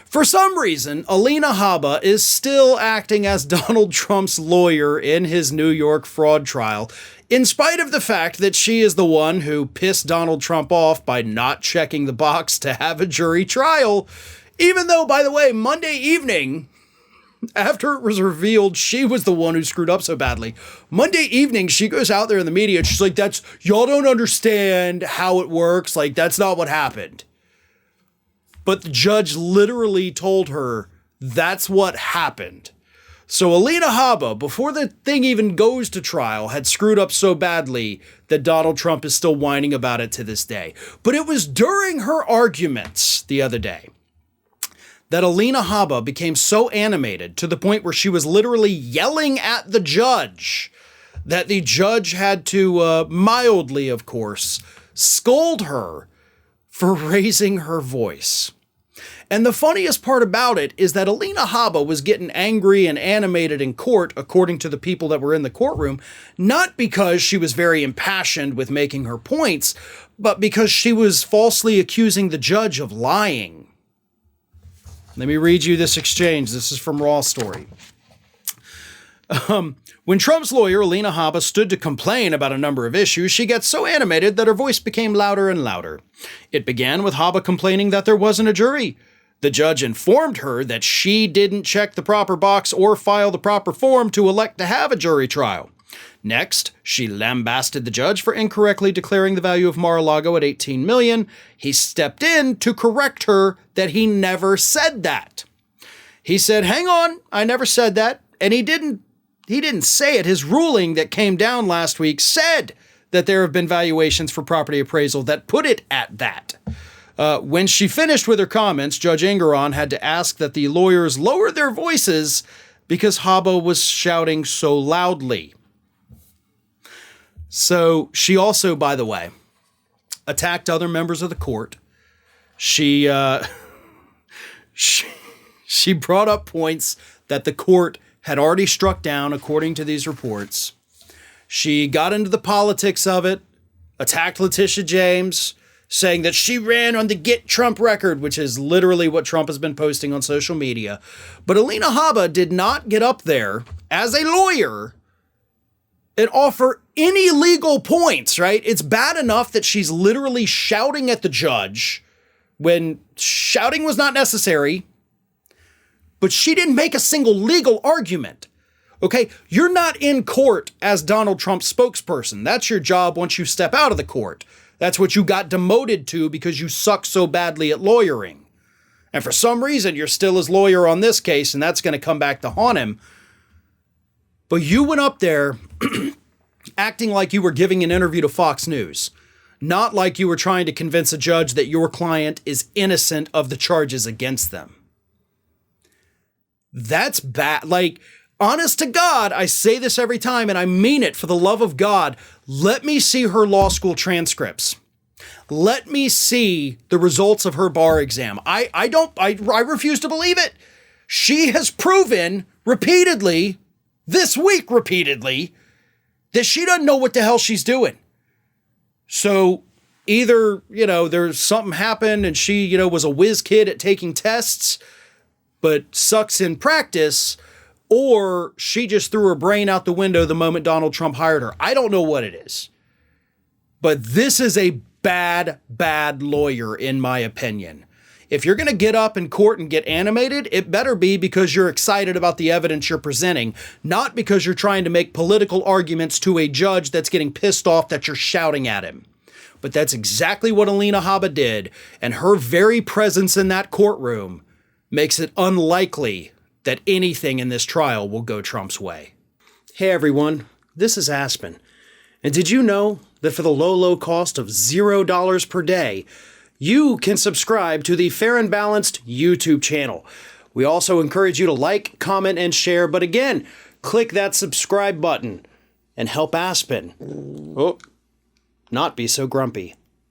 For some reason, Alina Habba is still acting as Donald Trump's lawyer in his New York fraud trial, in spite of the fact that she is the one who pissed Donald Trump off by not checking the box to have a jury trial, even though, by the way, Monday evening, after it was revealed she was the one who screwed up so badly, Monday evening, she goes out there in the media and she's like, y'all don't understand how it works. Like, that's not what happened. But the judge literally told her that's what happened. So Alina Habba, before the thing even goes to trial, had screwed up so badly that Donald Trump is still whining about it to this day. But it was during her arguments the other day that Alina Habba became so animated to the point where she was literally yelling at the judge that the judge had to, mildly, of course, scold her for raising her voice. And the funniest part about it is that Alina Habba was getting angry and animated in court, according to the people that were in the courtroom, not because she was very impassioned with making her points, but because she was falsely accusing the judge of lying. Let me read you this exchange. This is from Raw Story. When Trump's lawyer, Alina Habba, stood to complain about a number of issues, she got so animated that her voice became louder and louder. It began with Habba complaining that there wasn't a jury. The judge informed her that she didn't check the proper box or file the proper form to elect to have a jury trial. Next, she lambasted the judge for incorrectly declaring the value of Mar-a-Lago at $18 million. He stepped in to correct her that he never said that. He said, "Hang on, I never said that." And he didn't say it. His ruling that came down last week said that there have been valuations for property appraisal that put it at that. When she finished with her comments, Judge Engeron had to ask that the lawyers lower their voices because Habba was shouting so loudly. So she also, by the way, attacked other members of the court. She brought up points that the court had already struck down, according to these reports. She got into the politics of it, attacked Letitia James, saying that she ran on the Get Trump record, which is literally what Trump has been posting on social media. But Alina Habba did not get up there as a lawyer and offer any legal points, right? It's bad enough that she's literally shouting at the judge when shouting was not necessary, but she didn't make a single legal argument. Okay, you're not in court as Donald Trump's spokesperson. That's your job once you step out of the court. That's what you got demoted to because you suck so badly at lawyering. And for some reason, you're still his lawyer on this case, and that's going to come back to haunt him. But you went up there acting like you were giving an interview to Fox News, not like you were trying to convince a judge that your client is innocent of the charges against them. That's bad. Like, honest to God, I say this every time, and I mean it for the love of God. Let me see her law school transcripts. Let me see the results of her bar exam. I refuse to believe it. She has proven repeatedly, this week repeatedly, that she doesn't know what the hell she's doing. So either, there's something happened and she, was a whiz kid at taking tests, but sucks in practice, or she just threw her brain out the window the moment Donald Trump hired her. I don't know what it is. But this is a bad lawyer, in my opinion. If you're going to get up in court and get animated, it better be because you're excited about the evidence you're presenting, not because you're trying to make political arguments to a judge that's getting pissed off that you're shouting at him. But that's exactly what Alina Habba did, and her very presence in that courtroom makes it unlikely that anything in this trial will go Trump's way. Hey everyone, this is Aspen. And did you know that for the low cost of $0 per day, you can subscribe to the Fair and Balanced YouTube channel. We also encourage you to like, comment, and share, but again, click that subscribe button and help Aspen not be so grumpy.